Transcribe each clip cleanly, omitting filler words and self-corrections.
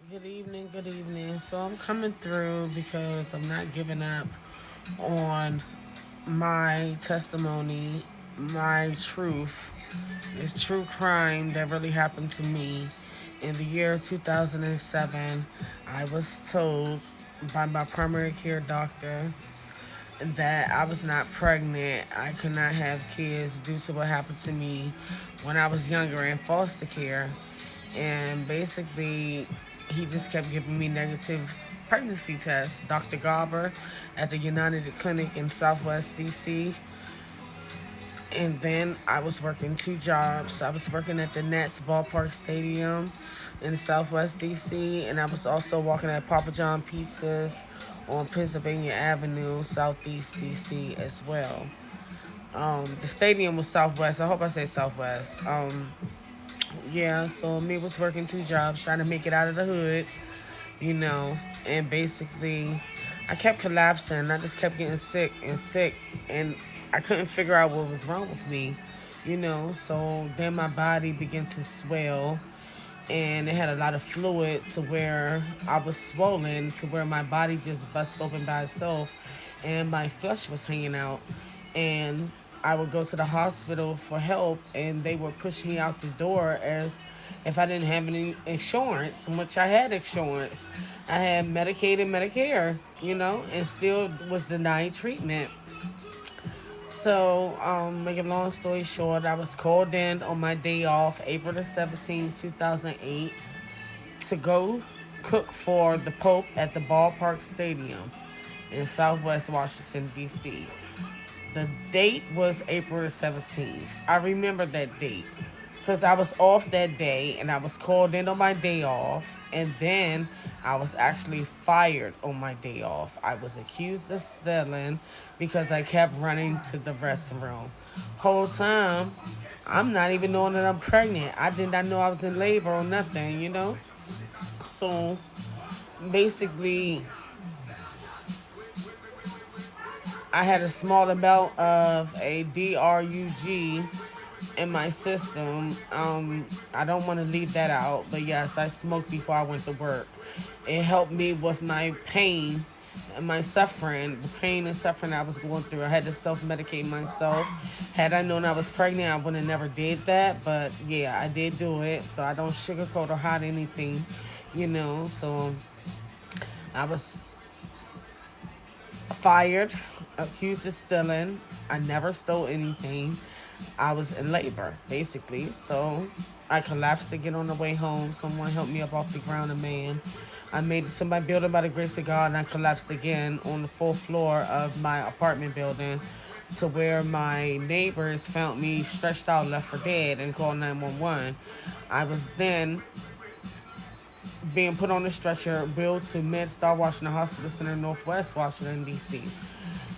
Good evening, good evening. So I'm coming through because I'm not giving up on my testimony, my truth. It's true crime that really happened to me. In the year 2007, I was told by my primary care doctor that I was not pregnant. I could not have kids due to what happened to me when I was younger in foster care. And basically, he just kept giving me negative pregnancy tests. Dr. Garber at the United Clinic in Southwest DC. And then I was working two jobs. I was working at the Nets Ballpark Stadium in Southwest DC, and I was also working at Papa John Pizzas on Pennsylvania Avenue, Southeast DC as well. The stadium was Southwest. I hope I say Southwest. Yeah, so me was working two jobs, trying to make it out of the hood, you know, and basically I kept collapsing. I just kept getting sick and sick, and I couldn't figure out what was wrong with me, So then my body began to swell, and it had a lot of fluid to where I was swollen to where my body just bust open by itself, and my flesh was hanging out, and I would go to the hospital for help, and they would push me out the door as if I didn't have any insurance, which I had insurance. I had Medicaid and Medicare, and still was denied treatment. So, make a long story short, I was called in on my day off, April the 17th, 2008, to go cook for the Pope at the Ballpark Stadium in Southwest Washington, D.C. The date was April the 17th. I remember that date because I was off that day and I was called in on my day off, and then I was actually fired on my day off. I was accused of stealing because I kept running to the restroom. Whole time, I'm not even knowing that I'm pregnant. I did not know I was in labor or nothing. So basically, I had a small amount of a DRUG in my system. I don't want to leave that out, but yes, I smoked before I went to work. It helped me with my pain and my suffering, the pain and suffering I was going through. I had to self-medicate myself. Had I known I was pregnant, I would have never did that. But yeah, I did do it, so I don't sugarcoat or hide anything. So I was fired, accused of stealing. I never stole anything. I was in labor, basically. So I collapsed again on the way home. Someone helped me up off the ground, a man. I made it to my building by the grace of God, and I collapsed again on the fourth floor of my apartment building to where my neighbors found me stretched out, left for dead, and called 911. I was then being put on a stretcher, billed to MedStar Washington Hospital Center, Northwest Washington, D.C.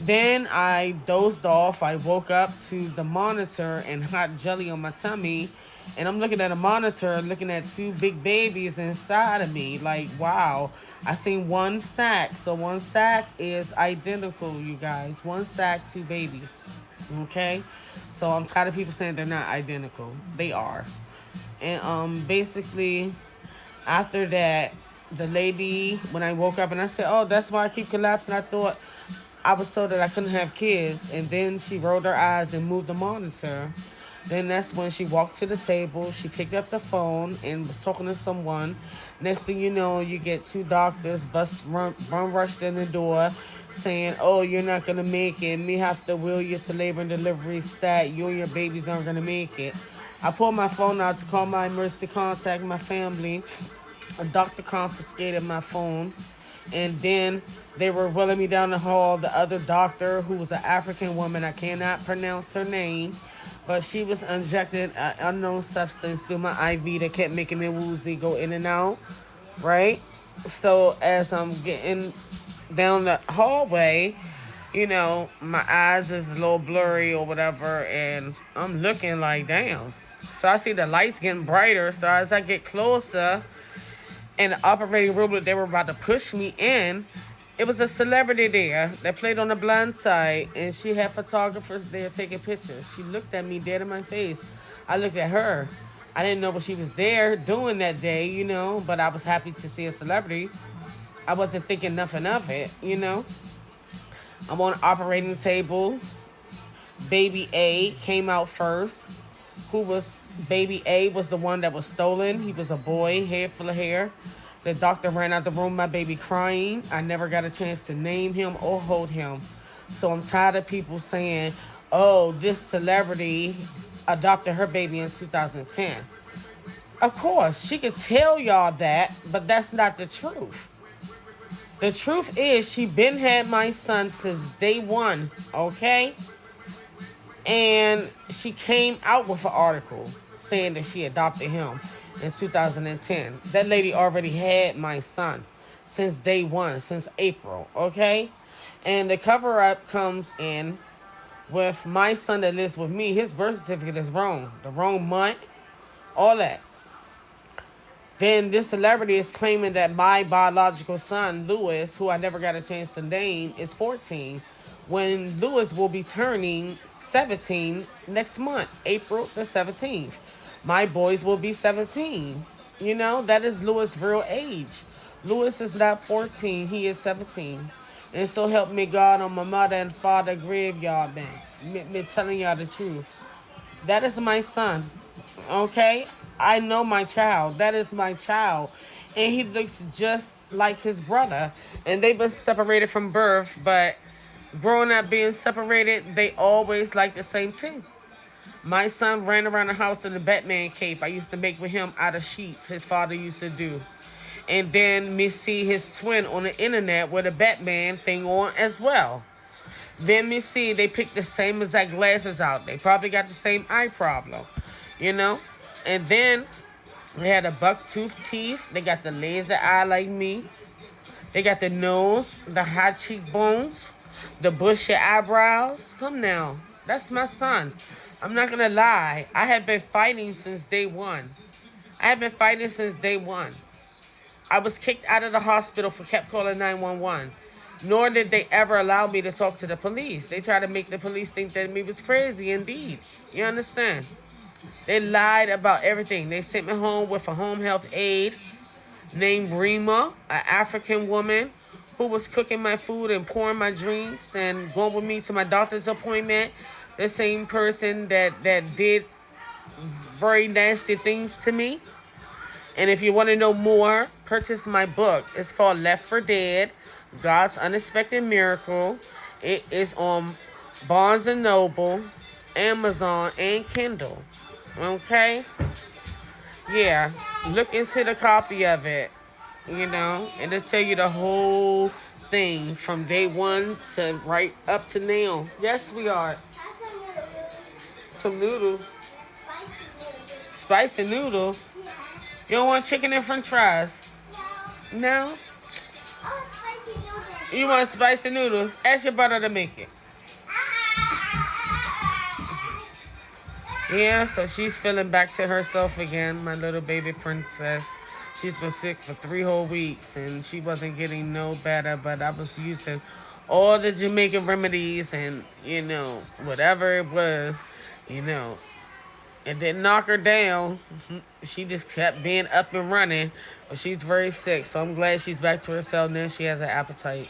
Then I dozed off. I woke up to the monitor and hot jelly on my tummy. And I'm looking at a monitor, looking at two big babies inside of me. Like, wow. I seen one sack. So one sack is identical, you guys. One sack, two babies. Okay? So I'm tired of people saying they're not identical. They are. And basically, after that, the lady, when I woke up and I said, oh, that's why I keep collapsing, I thought I was told that I couldn't have kids. And then she rolled her eyes and moved the monitor. Then that's when she walked to the table. She picked up the phone and was talking to someone. Next thing you know, you get two doctors run rushed in the door saying, oh, you're not going to make it. Me have to wheel you to labor and delivery stat. You and your babies aren't going to make it. I pulled my phone out to call my emergency contact, my family. A doctor confiscated my phone. And then they were wheeling me down the hall. The other doctor, who was an African woman, I cannot pronounce her name, but she was injected an unknown substance through my IV that kept making me woozy, go in and out, right? So as I'm getting down the hallway, my eyes is a little blurry or whatever, and I'm looking like, damn. So I see the lights getting brighter. So as I get closer, in the operating room that they were about to push me in, it was a celebrity there that played on the blind side, and she had photographers there taking pictures. She looked at me dead in my face. I looked at her. I didn't know what she was there doing that day, you know, but I was happy to see a celebrity. I wasn't thinking nothing of it, you know. I'm on the operating table. Baby A came out first. Who was Baby A was the one that was stolen. He was a boy, head full of hair. The doctor ran out the room, my baby crying. I never got a chance to name him or hold him. So I'm tired of people saying, oh, this celebrity adopted her baby in 2010. Of course, she could tell y'all that, but that's not the truth. The truth is she been had my son since day one, okay? And she came out with an article saying that she adopted him in 2010. That lady already had my son since day one, since April, okay? And the cover-up comes in with my son that lives with me. His birth certificate is wrong. The wrong month, all that. Then this celebrity is claiming that my biological son, Lewis, who I never got a chance to name, is 14, when Lewis will be turning 17 next month, April the 17th. My boys will be 17. You know, that is Lewis' real age. Lewis is not 14, he is 17. And so help me God on my mother and father graveyard, man. Me telling y'all the truth. That is my son, okay? I know my child. That is my child. And he looks just like his brother. And they've been separated from birth, but growing up being separated, they always like the same thing. My son ran around the house in a Batman cape I used to make with him out of sheets his father used to do. And then me see his twin on the internet with a Batman thing on as well. Then me see they picked the same exact glasses out. They probably got the same eye problem, you know? And then they had a buck tooth teeth. They got the laser eye like me. They got the nose, the high cheekbones, the bushy eyebrows. Come now. That's my son. I'm not going to lie. I have been fighting since day one. I have been fighting since day one. I was kicked out of the hospital for kept calling 911. Nor did they ever allow me to talk to the police. They tried to make the police think that me was crazy indeed. You understand? They lied about everything. They sent me home with a home health aide named Rima, an African woman who was cooking my food and pouring my drinks and going with me to my doctor's appointment. The same person that did very nasty things to me. And if you want to know more, purchase my book. It's called Left for Dead, God's Unexpected Miracle. It is on Barnes & Noble, Amazon, and Kindle. Okay? Yeah. Look into the copy of it. You know? And it'll tell you the whole thing from day one to right up to now. Yes, we are. Some noodles. Spicy noodles? You don't want chicken and french fries? No? You want spicy noodles? Ask your brother to make it. Yeah, so she's feeling back to herself again, my little baby princess. She's been sick for 3 whole weeks, and she wasn't getting no better, but I was using all the Jamaican remedies and, you know, whatever it was, you know. It didn't knock her down. She just kept being up and running, but she's very sick, so I'm glad she's back to herself now. She has an appetite.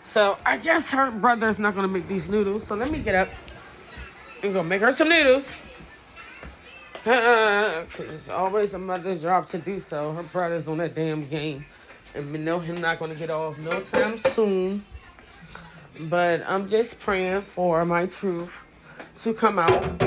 So I guess her brother's not going to make these noodles, so let me get up. I'm going to make her some noodles. Because it's always a mother's job to do so. Her brother's on that damn game. And we know him not going to get off no time soon. But I'm just praying for my truth to come out.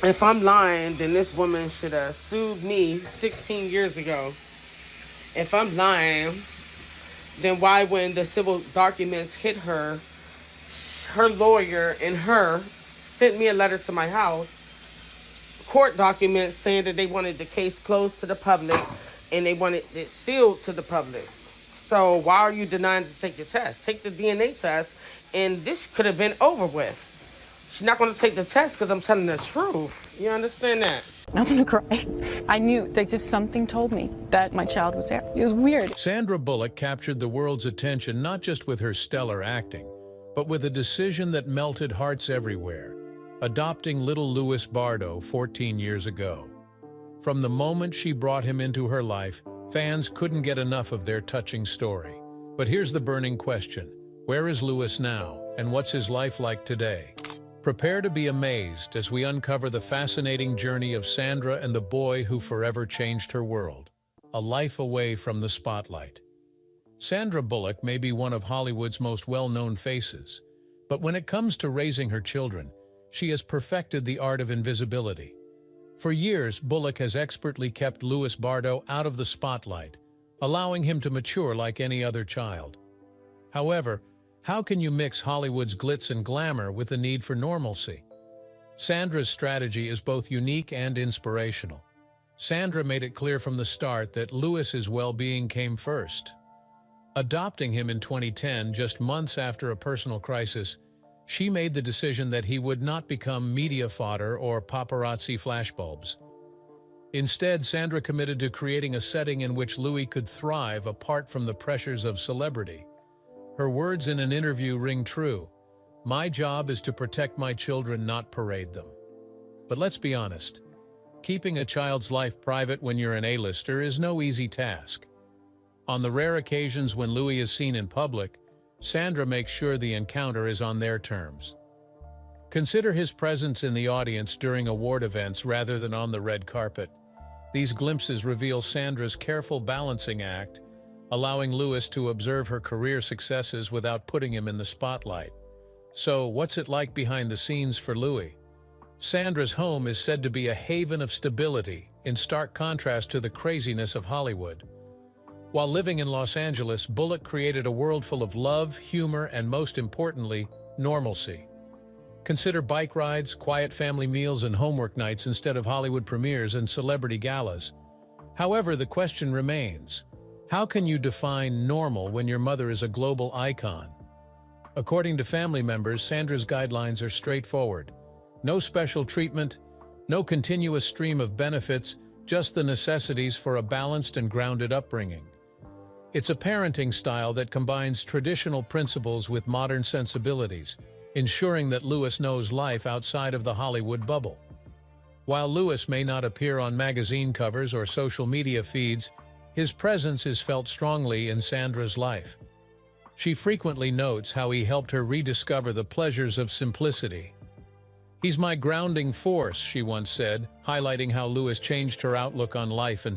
If I'm lying, then this woman should have sued me 16 years ago. If I'm lying, then why when the civil documents hit her, her lawyer and her sent me a letter to my house, court documents saying that they wanted the case closed to the public and they wanted it sealed to the public. So why are you denying to take the test? Take the DNA test and this could have been over with. She's not going to take the test because I'm telling the truth. You understand that? I'm going to cry. I knew that just something told me that my child was there. It was weird. Sandra Bullock captured the world's attention not just with her stellar acting, but with a decision that melted hearts everywhere, adopting little Louis Bardo 14 years ago. From the moment she brought him into her life, fans couldn't get enough of their touching story. But here's the burning question. Where is Lewis now, and what's his life like today? Prepare to be amazed as we uncover the fascinating journey of Sandra and the boy who forever changed her world. A life away from the spotlight. Sandra Bullock may be one of Hollywood's most well-known faces, but when it comes to raising her children, she has perfected the art of invisibility. For years, Bullock has expertly kept Louis Bardo out of the spotlight, allowing him to mature like any other child. However, how can you mix Hollywood's glitz and glamour with the need for normalcy? Sandra's strategy is both unique and inspirational. Sandra made it clear from the start that Louis's well-being came first. Adopting him in 2010, just months after a personal crisis, she made the decision that he would not become media fodder or paparazzi flashbulbs. Instead, Sandra committed to creating a setting in which Louis could thrive apart from the pressures of celebrity. Her words in an interview ring true. "My job is to protect my children, not parade them." But let's be honest. Keeping a child's life private when you're an A-lister is no easy task. On the rare occasions when Louis is seen in public, Sandra makes sure the encounter is on their terms. Consider his presence in the audience during award events rather than on the red carpet. These glimpses reveal Sandra's careful balancing act, allowing Louis to observe her career successes without putting him in the spotlight. So, what's it like behind the scenes for Louis? Sandra's home is said to be a haven of stability, in stark contrast to the craziness of Hollywood. While living in Los Angeles, Bullock created a world full of love, humor, and most importantly, normalcy. Consider bike rides, quiet family meals, and homework nights instead of Hollywood premieres and celebrity galas. However, the question remains, how can you define normal when your mother is a global icon? According to family members, Sandra's guidelines are straightforward. No special treatment, no continuous stream of benefits, just the necessities for a balanced and grounded upbringing. It's a parenting style that combines traditional principles with modern sensibilities, ensuring that Louis knows life outside of the Hollywood bubble. While Louis may not appear on magazine covers or social media feeds, his presence is felt strongly in Sandra's life. She frequently notes how he helped her rediscover the pleasures of simplicity. "He's my grounding force," she once said, highlighting how Louis changed her outlook on life and